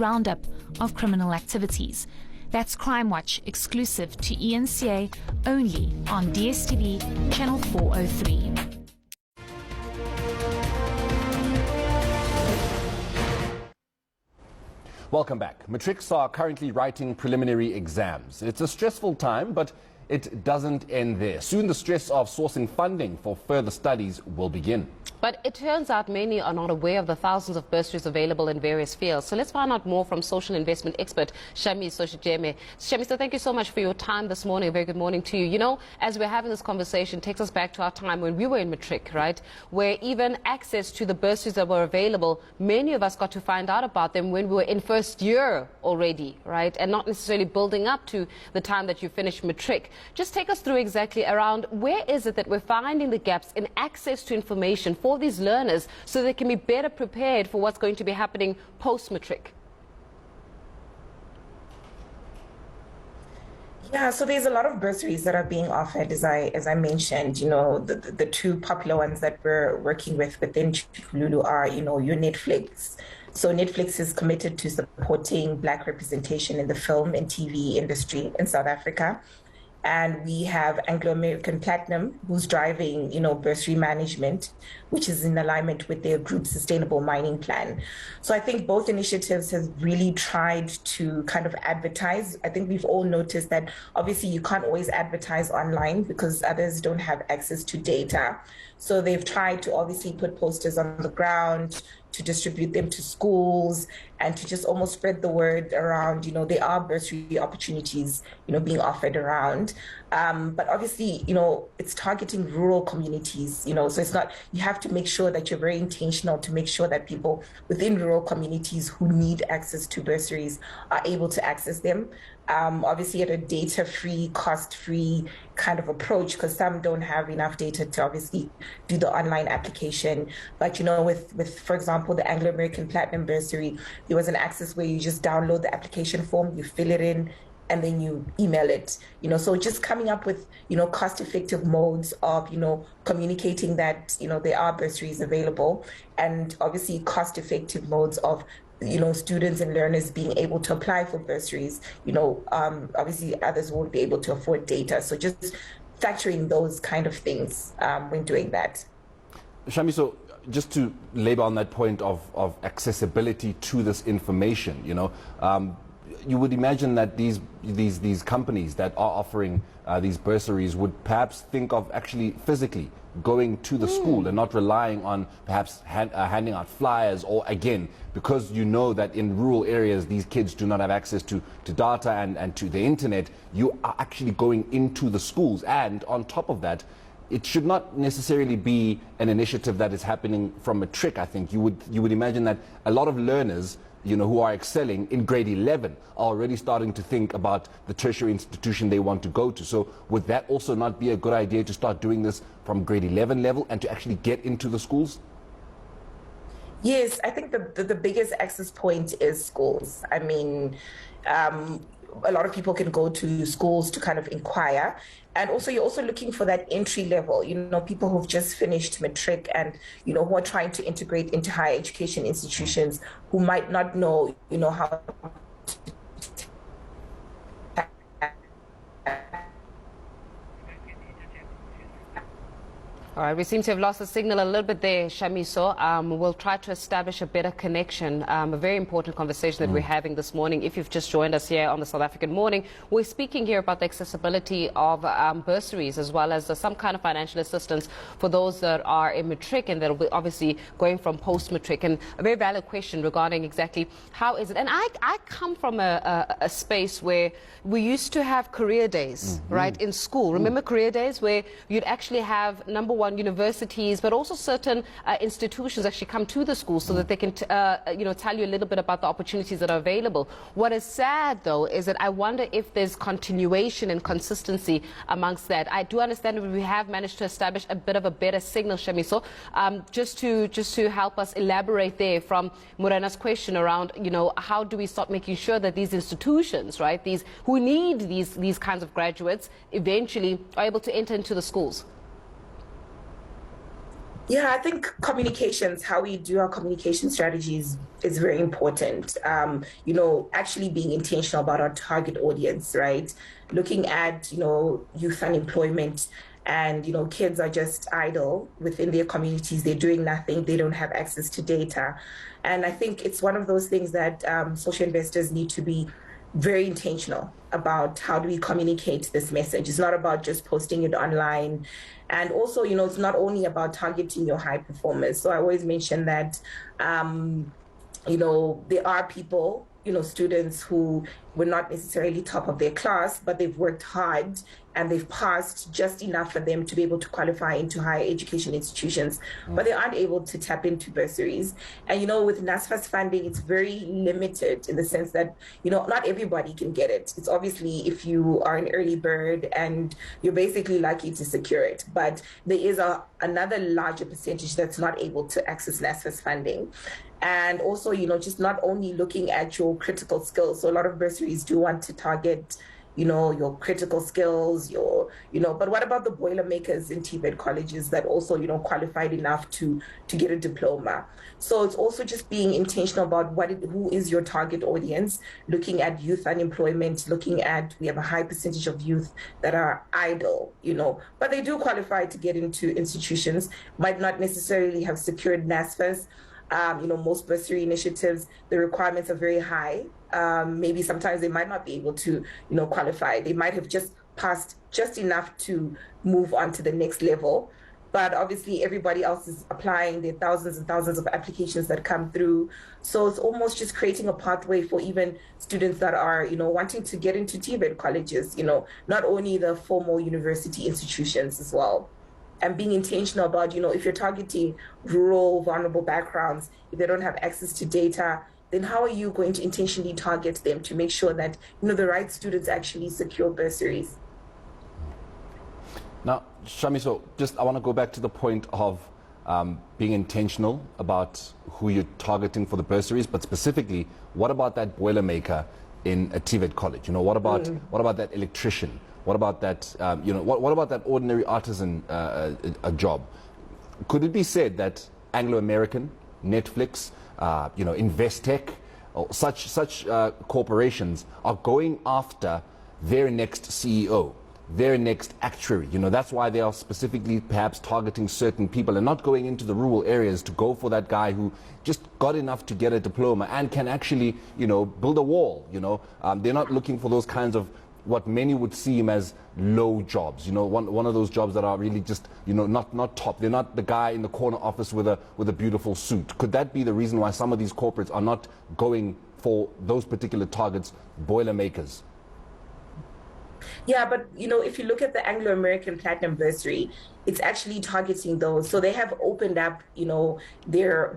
roundup of criminal activities. That's Crime Watch, exclusive to eNCA, only on DSTV channel 403. Welcome back. Matrics are currently writing preliminary exams. It's a stressful time, but it doesn't end there. Soon the stress of sourcing funding for further studies will begin. But it turns out many are not aware of the thousands of bursaries available in various fields. So let's find out more from social investment expert Shamiso Shijeme. Shamiso, thank you so much for your time this morning. A very good morning to you. You know, as we're having this conversation, it takes us back to our time when we were in matric, right? Where even access to the bursaries that were available, many of us got to find out about them when we were in first year already, right? And not necessarily building up to the time that you finished matric. Just take us through exactly around where is it that we're finding the gaps in access to information for these learners so they can be better prepared for what's going to be happening post-matric? Yeah, so there's a lot of bursaries that are being offered, as I mentioned. You know, the two popular ones that we're working with within Tshikululu are, you know, your Netflix. So Netflix is committed to supporting Black representation in the film and TV industry in South Africa. And we have Anglo-American Platinum, who's driving, you know, bursary management, which is in alignment with their group sustainable mining plan. So I think both initiatives have really tried to kind of advertise. I think we've all noticed that obviously you can't always advertise online because others don't have access to data. So they've tried to obviously put posters on the ground, to distribute them to schools, and to just almost spread the word around, you know, there are bursary opportunities, you know, being offered around. But obviously, you know, it's targeting rural communities, you know, so it's not, you have to make sure that you're very intentional to make sure that people within rural communities who need access to bursaries are able to access them. Obviously at a data-free, cost-free kind of approach, because some don't have enough data to obviously do the online application. But, you know, with for example, the Anglo-American Platinum bursary, there was an access where you just download the application form, you fill it in, and then you email it, you know, so just coming up with, you know, cost-effective modes of, you know, communicating that, you know, there are bursaries available, and obviously cost-effective modes of, you know, students and learners being able to apply for bursaries. You know, obviously others won't be able to afford data. So just factoring those kind of things when doing that. Shamiso, just to labor on that point of accessibility to this information, you know, you would imagine that these companies that are offering these bursaries would perhaps think of actually physically going to the school and not relying on perhaps handing out flyers, or again, because you know that in rural areas these kids do not have access to data and to the internet, you are actually going into the schools. And on top of that, it should not necessarily be an initiative that is happening from matric. I think you would imagine that a lot of learners, you know, who are excelling in grade 11 are already starting to think about the tertiary institution they want to go to. So would that also not be a good idea to start doing this from grade 11 level and to actually get into the schools? Yes, I think the biggest access point is schools. I mean, a lot of people can go to schools to kind of inquire. And also, you're also looking for that entry level, you know, people who've just finished matric and, you know, who are trying to integrate into higher education institutions, who might not know, you know, how All right, we seem to have lost the signal a little bit there, Shamiso. We'll try to establish a better connection. A very important conversation that we're having this morning. If you've just joined us here on the South African Morning, we're speaking here about the accessibility of bursaries, as well as some kind of financial assistance for those that are in matric and that will be obviously going from post-matric. And a very valid question regarding exactly how is it. And I come from a space where we used to have career days, right, in school. Remember career days where you'd actually have, number one, universities, but also certain institutions actually come to the school so that they can, you know, tell you a little bit about the opportunities that are available. What is sad, though, is that I wonder if there's continuation and consistency amongst that. I do understand that we have managed to establish a bit of a better signal, Shamiso, just to help us elaborate there from Morena's question around, you know, how do we start making sure that these institutions, right, these who need these kinds of graduates eventually are able to enter into the schools? Yeah, I think communications, how we do our communication strategies is very important. Actually being intentional about our target audience, right? Looking at, youth unemployment and, kids are just idle within their communities. They're doing nothing. They don't have access to data. And I think it's one of those things that social investors need to be very intentional about how do we communicate this message. It's not about just posting it online. And also, it's not only about targeting your high performers. So I always mention that, there are people, students who were not necessarily top of their class, but they've worked hard and they've passed just enough for them to be able to qualify into higher education institutions, but they aren't able to tap into bursaries. And, with NSFAS funding, it's very limited in the sense that, not everybody can get it. It's obviously if you are an early bird and you're basically lucky to secure it, but there is another larger percentage that's not able to access NSFAS funding. And also, just not only looking at your critical skills. So a lot of bursaries do want to target, your critical skills, but what about the Boilermakers in TVET colleges that also, qualified enough to get a diploma? So it's also just being intentional about who is your target audience, looking at youth unemployment, looking at, we have a high percentage of youth that are idle, but they do qualify to get into institutions, might not necessarily have secured NSFAS. Most bursary initiatives, the requirements are very high. Maybe sometimes they might not be able to, qualify. They might have just passed just enough to move on to the next level. But obviously everybody else is applying. There are thousands and thousands of applications that come through. So it's almost just creating a pathway for even students that are, wanting to get into TVET colleges, not only the formal university institutions as well. And being intentional about, if you're targeting rural, vulnerable backgrounds, if they don't have access to data, then how are you going to intentionally target them to make sure that, the right students actually secure bursaries? Now, Shami, so I want to go back to the point of being intentional about who you're targeting for the bursaries, but specifically, what about that Boilermaker in a TVET college? What about that electrician? What about that, what about that ordinary artisan job? Could it be said that Anglo-American, Netflix, Investec, such corporations are going after their next CEO, their next actuary? That's why they are specifically perhaps targeting certain people and not going into the rural areas to go for that guy who just got enough to get a diploma and can actually, build a wall. They're not looking for those kinds of what many would seem as low jobs, one of those jobs that are really just, not top. They're not the guy in the corner office with a beautiful suit. Could that be the reason why some of these corporates are not going for those particular targets, Boilermakers? Yeah, but if you look at the Anglo-American Platinum Bursary, it's actually targeting those. So they have opened up, the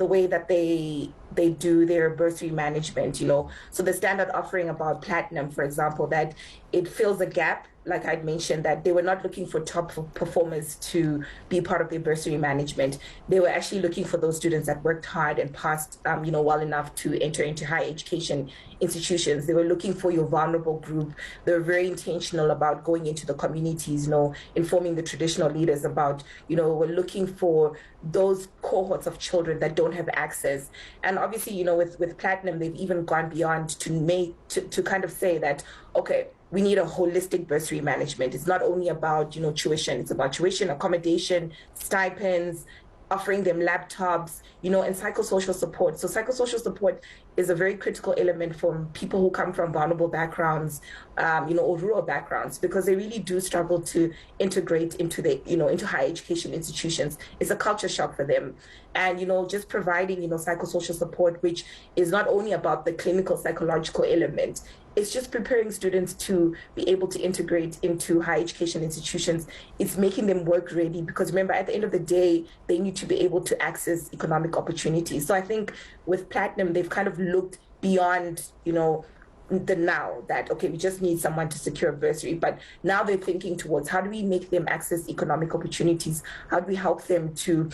way that they do their bursary management, So the standard offering about Platinum, for example, that it fills a gap, like I'd mentioned, that they were not looking for top performers to be part of their bursary management. They were actually looking for those students that worked hard and passed, well enough to enter into higher education institutions. They were looking for your vulnerable group. They were very intentional about going into the communities, informing the traditional leaders about, we're looking for those cohorts of children that don't have access. And obviously, with Platinum, they've even gone beyond to kind of say that, okay, we need a holistic bursary management. It's not only about, tuition. It's about tuition, accommodation, stipends, offering them laptops, and psychosocial support. So psychosocial support is a very critical element for people who come from vulnerable backgrounds, or rural backgrounds, because they really do struggle to integrate into into higher education institutions. It's a culture shock for them. And, just providing, psychosocial support, which is not only about the clinical psychological element, it's just preparing students to be able to integrate into higher education institutions. It's making them work ready, because remember, at the end of the day, they need to be able to access economic opportunities. So I think with Platinum, they've kind of looked beyond, the now that, okay, we just need someone to secure a bursary. But now they're thinking towards how do we make them access economic opportunities? How do we help them to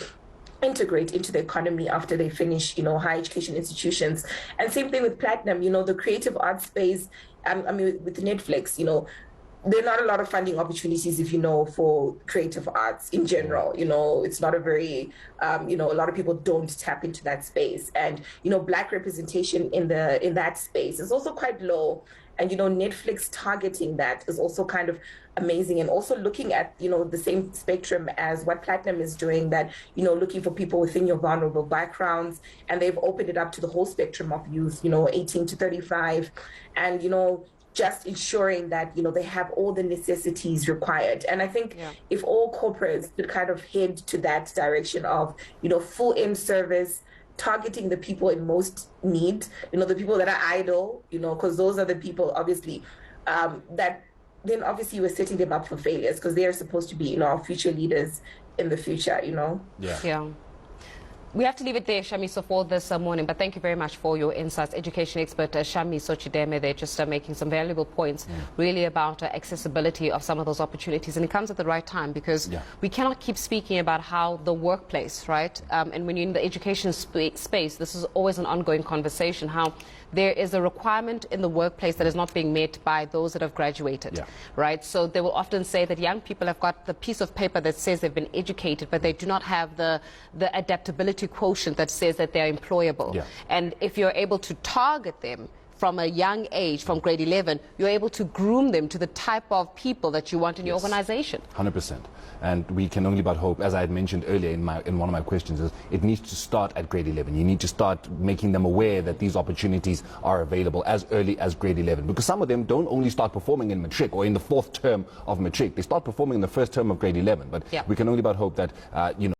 integrate into the economy after they finish, higher education institutions? And same thing with Platinum, the creative arts space, with Netflix, there are not a lot of funding opportunities, if you know, for creative arts in general. You know, it's not a very, you know, a lot of people don't tap into that space, and you know, Black representation in that space is also quite low. And you know, Netflix targeting that is also kind of amazing, and also looking at, you know, the same spectrum as what Platinum is doing, that, you know, looking for people within your vulnerable backgrounds, and they've opened it up to the whole spectrum of youth, you know, 18 to 35, and you know, just ensuring that, you know, they have all the necessities required. And I think if all corporates could kind of head to that direction of, you know, full end service, targeting the people in most need, you know, the people that are idle, you know, because those are the people, obviously, that then obviously we're setting them up for failures, because they are supposed to be, you know, our future leaders in the future, you know. Yeah. We have to leave it there, Shamiso, for this morning, but thank you very much for your insights. Education expert Shamiso Chideme there, just making some valuable points really about accessibility of some of those opportunities. And it comes at the right time, because we cannot keep speaking about how the workplace, right? And when you're in the education space, this is always an ongoing conversation, how there is a requirement in the workplace that is not being met by those that have graduated, right? So they will often say that young people have got the piece of paper that says they've been educated, but they do not have the adaptability quotient that says that they're employable. And if you're able to target them from a young age, from grade 11, you're able to groom them to the type of people that you want in your organization. 100%. And we can only but hope, as I had mentioned earlier in one of my questions, is it needs to start at grade 11. You need to start making them aware that these opportunities are available as early as grade 11. Because some of them don't only start performing in matric or in the 4th term of matric. They start performing in the 1st term of grade 11. But we can only but hope that, you know,